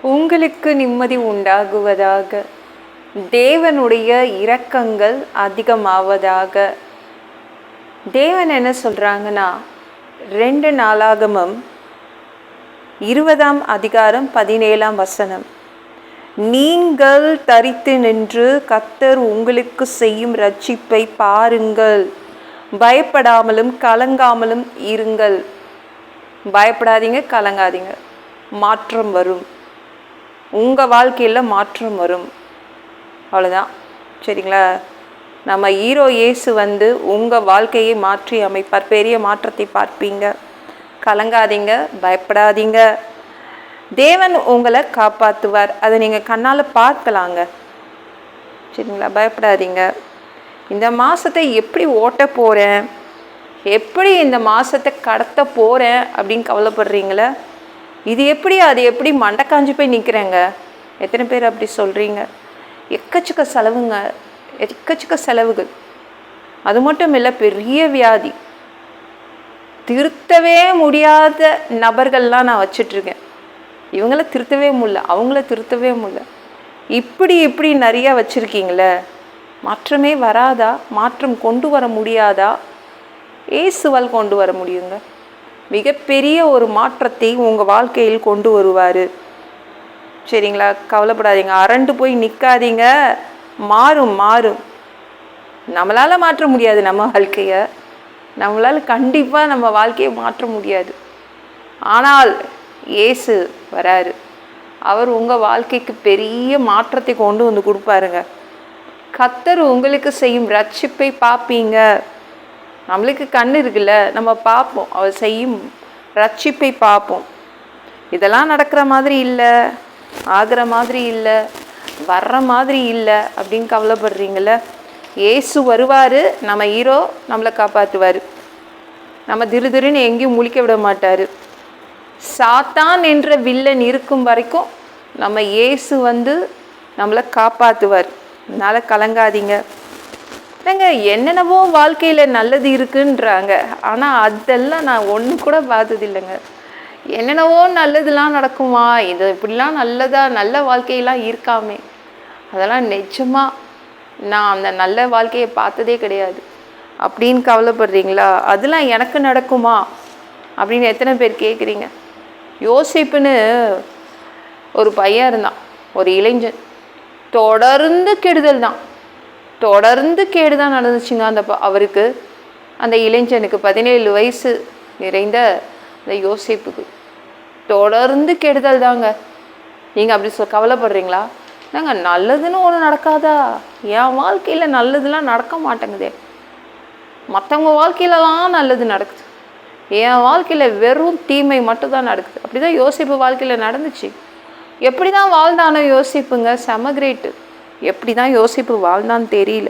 உங்களுக்கு நிம்மதி உண்டாகுவதாக. தேவனுடைய இரக்கங்கள் அதிகமாவதாக. தேவன் என்ன சொல்கிறாங்கன்னா, 2 நாளாகமம் 20ஆம் அதிகாரம் 17ஆம் வசனம், நீங்கள் தரித்து நின்று கர்த்தர் உங்களுக்கு செய்யும் இரட்சிப்பை பாருங்கள், பயப்படாமலும் கலங்காமலும் இருங்கள். பயப்படாதீங்க, கலங்காதீங்க. மாற்றம் வரும், உங்கள் வாழ்க்கையில் மாற்றம் வரும். அவ்வளோதான். சரிங்களா? நம்ம ஹீரோ இயேசு வந்து உங்கள் வாழ்க்கையை மாற்றி அமைப்பார். பெரிய மாற்றத்தை பார்ப்பீங்க. கலங்காதீங்க, பயப்படாதீங்க. தேவன் உங்களை காப்பாற்றுவார். அதை நீங்கள் கண்ணால் பார்க்கலாங்க. சரிங்களா? பயப்படாதீங்க. இந்த மாதத்தை எப்படி ஓட்ட போகிறேன், எப்படி இந்த மாதத்தை கடத்த போகிறேன் அப்படின்னு கவலைப்படுறீங்களே, இது எப்படி அது எப்படி மண்டக்காஞ்சு போய் நிற்கிறேங்க. எத்தனை பேர் அப்படி சொல்கிறீங்க? எக்கச்சக்க செலவுங்க, எக்கச்சக்க செலவுகள். அது மட்டும் இல்லை, பெரிய வியாதி, திருத்தவே முடியாத நபர்கள்லாம் நான் வச்சிட்ருக்கேன். இவங்கள திருத்தவே முடியல, அவங்கள திருத்தவே முடியல. இப்படி நிறைய வச்சுருக்கீங்களே, மாற்றமே வராதா? மாற்றம் கொண்டு வர முடியாதா? இயேசுவால் கொண்டு வர முடியுங்க. மிகப்பெரிய ஒரு மாற்றத்தை உங்கள் வாழ்க்கையில் கொண்டு வருவார். சரிங்களா? கவலைப்படாதீங்க, அரண்டு போய் நிற்காதீங்க. மாறும். நம்மளால் மாற்ற முடியாது நம்ம வாழ்க்கையை, நம்மளால் கண்டிப்பாக நம்ம வாழ்க்கையை மாற்ற முடியாது. ஆனால் இயேசு வராரு. அவர் உங்கள் வாழ்க்கைக்கு பெரிய மாற்றத்தை கொண்டு வந்து கொடுப்பாருங்க. கர்த்தர் உங்களுக்கு செய்யும் இரட்சிப்பை பார்ப்பீங்க. நம்மளுக்கு கண் இருக்குல்ல, நம்ம பார்ப்போம். அவர் செய்யும் இரட்சிப்பை பார்ப்போம். இதெல்லாம் நடக்கிற மாதிரி இல்லை, ஆகிற மாதிரி இல்லை, வர்ற மாதிரி இல்லை அப்படின்னு கவலைப்படுறீங்கள, இயேசு வருவார். நம்ம ஹீரோ நம்மளை காப்பாற்றுவார். நம்ம திருன்னு எங்கேயும் முழிக்க விட மாட்டார். சாத்தான் என்ற வில்லன் இருக்கும் வரைக்கும் நம்ம இயேசு வந்து நம்மளை காப்பாற்றுவார். அதனால் கலங்காதீங்க. இல்லைங்க, என்னென்னவோ வாழ்க்கையில் நல்லது இருக்குன்றாங்க, ஆனால் அதெல்லாம் நான் ஒன்று கூட பார்த்தது இல்லைங்க. என்னென்னவோ நல்லதுலாம் நடக்குமா, இது இப்படிலாம் நல்லதா, நல்ல வாழ்க்கையெல்லாம் இருக்காமே, அதெல்லாம் நிஜமாக நான் அந்த நல்ல வாழ்க்கையை பார்த்ததே கிடையாது அப்படின்னு கவலைப்படுறீங்களா? அதெல்லாம் எனக்கு நடக்குமா அப்படின்னு எத்தனை பேர் கேட்குறீங்க? யோசிப்புன்னு ஒரு பையன் இருந்தான், ஒரு இளைஞன். தொடர்ந்து கெடுதல் தான், தொடர்ந்து கேடு தான் நடந்துச்சுங்க. அவருக்கு, அந்த இளைஞனுக்கு 17 வயசு நிறைந்த அந்த யோசேப்புக்கு தொடர்ந்து கெடுதல் தாங்க. நீங்கள் அப்படி கவலைப்படுறீங்களா? நாங்கள் நல்லதுன்னு ஒன்று நடக்காதா? என் வாழ்க்கையில் நல்லதுலாம் நடக்க மாட்டேங்குதே. மற்றவங்க வாழ்க்கையிலலாம் நல்லது நடக்குது, என் வாழ்க்கையில் வெறும் தீமை மட்டும்தான் நடக்குது. அப்படி தான் யோசிப்பு வாழ்க்கையில் நடந்துச்சு. எப்படி தான் வாழ்ந்தானோ யோசிப்புங்க, செம கிரேட்டு. எப்படி தான் யோசிப்பு வாழ்ந்தான்னு தெரியல.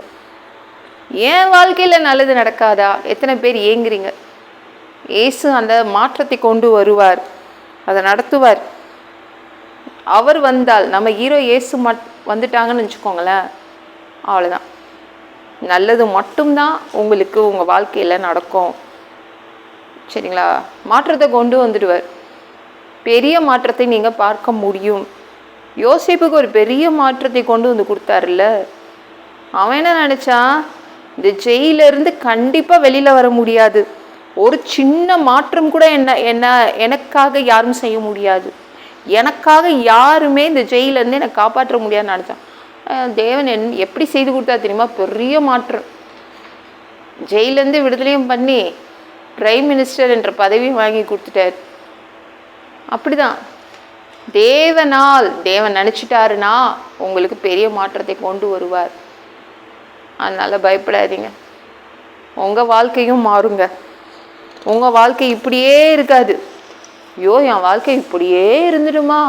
என் வாழ்க்கையில் நல்லது நடக்காதா? எத்தனை பேர் ஏங்குறீங்க? இயேசு அந்த மாற்றத்தை கொண்டு வருவார், அதை நடத்துவார். அவர் வந்தால், நம்ம ஹீரோ இயேசு வந்துட்டாங்கன்னு வச்சுக்கோங்களேன், அவ்வளோதான். நல்லது மட்டும்தான் உங்களுக்கு உங்கள் வாழ்க்கையில் நடக்கும். சரிங்களா? மாற்றத்தை கொண்டு வந்துடுவார். பெரிய மாற்றத்தை நீங்கள் பார்க்க முடியும். யோசேப்புக்கு ஒரு பெரிய மாற்றத்தை கொண்டு வந்து கொடுத்தாருல்ல. அவன் என்ன நினச்சான், இந்த ஜெயிலிருந்து கண்டிப்பாக வெளியில் வர முடியாது, ஒரு சின்ன மாற்றம் கூட எனக்காக யாரும் செய்ய முடியாது, எனக்காக யாருமே இந்த ஜெயிலேருந்து என்னை காப்பாற்ற முடியாதுன்னு நினச்சான். தேவன் எப்படி செய்து கொடுத்தா தெரியுமா? பெரிய மாற்றம். ஜெயிலேருந்து விடுதலையும் பண்ணி பிரைம் மினிஸ்டர் என்ற பதவியும் வாங்கி கொடுத்துட்டார். அப்படிதான் தேவன் நினச்சிட்டாருன்னா உங்களுக்கு பெரிய மாற்றத்தை கொண்டு வருவார். அதனால் பயப்படாதீங்க. உங்கள் வாழ்க்கையும் மாறுங்க. உங்கள் வாழ்க்கை இப்படியே இருக்காது. ஐயோ, என் வாழ்க்கை இப்படியே இருந்துடுமா?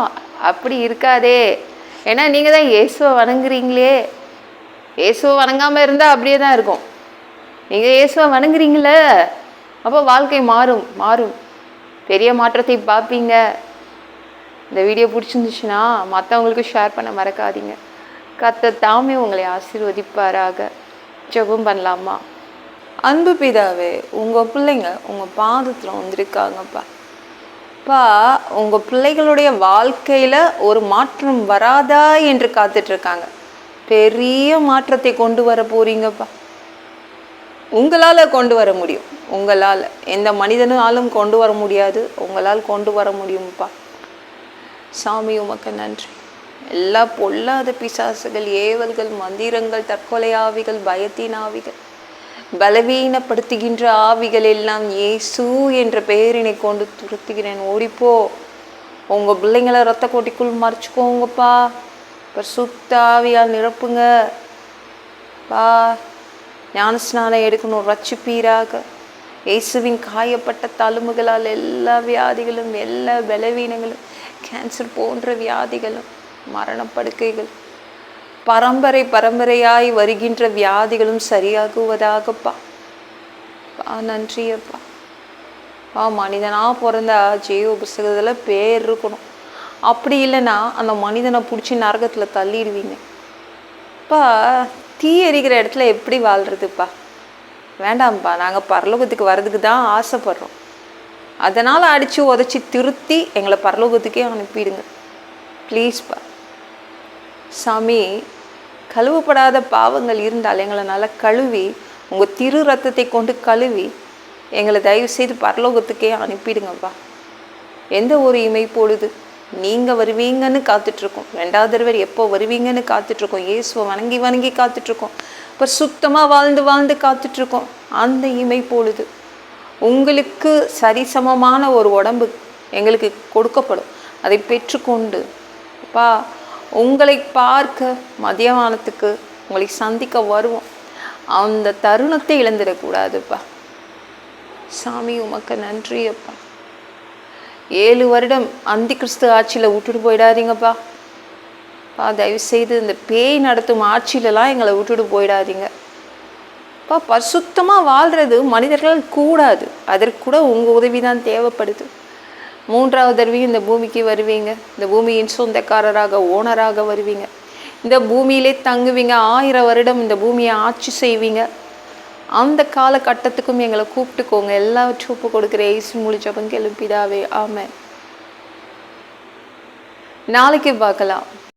அப்படி இருக்காதே. ஏன்னா நீங்கள் தான் இயேசுவை வணங்குறீங்களே. இயேசுவை வணங்காமல் இருந்தால் அப்படியே தான் இருக்கும். நீங்கள் இயேசுவை வணங்குறீங்களே, அப்போ வாழ்க்கை மாறும். பெரிய மாற்றத்தை பார்ப்பீங்க. இந்த வீடியோ பிடிச்சிருந்துச்சுன்னா மற்றவங்களுக்கு ஷேர் பண்ண மறக்காதீங்க. கர்த்தர் தாமே உங்களை ஆசீர்வதிப்பாராக. ஜெபம் பண்ணலாமா? அன்பு பிதாவே, உங்கள் பிள்ளைங்க உங்கள் பாதத்தில் வந்திருக்காங்கப்பா. அப்பா, உங்கள் பிள்ளைகளுடைய வாழ்க்கையில் ஒரு மாற்றம் வராதா என்று காத்துட்ருக்காங்க. பெரிய மாற்றத்தை கொண்டு வர போறீங்கப்பா. உங்களால் கொண்டு வர முடியும். உங்களால் எந்த மனிதனாலும் கொண்டு வர முடியாது, உங்களால் கொண்டு வர முடியும்ப்பா. சாமி உமக்கு நன்றி. எல்லா பொல்லாத பிசாசுகள், ஏவல்கள், மந்திரங்கள், தற்கொலை ஆவிகள், பயத்தின் ஆவிகள், பலவீனப்படுத்துகின்ற ஆவிகள் எல்லாம் இயேசு என்ற பெயரினை கொண்டு துரத்துகிறேன். ஓடிப்போ. உங்கள் பிள்ளைங்களை ரத்த கோட்டிக்குள் மறைச்சிக்கோங்கப்பா. பரிசுத்த ஆவியால் நிரப்புங்க பா. ஞானஸ்நானம் எடுக்கணும், ரட்சிப்பீராக. இயேசுவின் காயப்பட்ட தழும்புகளால் எல்லா வியாதிகளும், எல்லா பலவீனங்களும், கேன்சர் போன்ற வியாதிகளும், மரணப்படுக்கைகள், பரம்பரையாய் வருகின்ற வியாதிகளும் சரியாகுவதாகப்பா. நன்றியப்பா. மனிதனாக பிறந்தா ஜீவ புஸ்தகத்தில் பேர் இருக்கணும். அப்படி இல்லைன்னா அந்த மனிதனை பிடிச்சி நரகத்தில் தள்ளிடுவீங்க. அப்பா, தீ எரிக்கிற இடத்துல எப்படி வாழ்கிறதுப்பா? வேண்டாம்ப்பா. நாங்கள் பரலோகத்துக்கு வர்றதுக்கு தான் ஆசைப்படுறோம். அதனால் அடித்து உதச்சி திருத்தி எங்களை பரலோகத்துக்கே அனுப்பிடுங்க ப்ளீஸ்ப்பா. சாமி, கழுவப்படாத பாவங்கள் இருந்தால் எங்களை நல்லா கழுவி, உங்கள் திரு ரத்தத்தை கொண்டு கழுவி எங்களை தயவு செய்து பரலோகத்துக்கே அனுப்பிடுங்கப்பா. எந்த ஒரு இமைப்பொழுது நீங்கள் வருவீங்கன்னு காத்துட்ருக்கோம். 2வது தடவை எப்போ வருவீங்கன்னு காத்துட்ருக்கோம். இயேசுவை வணங்கி வணங்கி காத்துட்ருக்கோம். இப்போ சுத்தமாக வாழ்ந்து காத்துட்ருக்கோம். அந்த இமைப்பொழுது உங்களுக்கு சரிசமமான ஒரு உடம்பு எங்களுக்கு கொடுக்கப்படும். அதை பெற்றுக்கொண்டு அப்பா, உங்களை பார்க்க மதியமானத்துக்கு உங்களை சந்திக்க வருவோம். அந்த தருணத்தை இழந்துடக்கூடாதுப்பா. சாமி உமக்கு நன்றி அப்பா. 7 வருடம் அந்தி கிறிஸ்து ஆட்சியில் விட்டுட்டு போயிடாதீங்கப்பா. தயவுசெய்து இந்த பேய் நடத்தும் ஆட்சியிலலாம் எங்களை விட்டுட்டு போயிடாதீங்க. பரிசுத்தமாக வாழ்கிறது மனிதர்கள் கூடாது. அதற்கு கூட உங்கள் உதவி தான் தேவைப்படுது. 3வது தடவையும் இந்த பூமிக்கு வருவீங்க. இந்த பூமியின் சொந்தக்காரராக, ஓனராக வருவீங்க. இந்த பூமியிலே தங்குவீங்க. 1000 வருடம் இந்த பூமியை ஆட்சி செய்வீங்க. அந்த காலகட்டத்துக்கும் எங்களை கூப்பிட்டுக்கோங்க. எல்லாவற்றும் ஒப்பு கொடுக்குற இயேசு மூலம் ஜெபம் கேளும் பிதாவே, ஆமென். நாளைக்கு பார்க்கலாம்.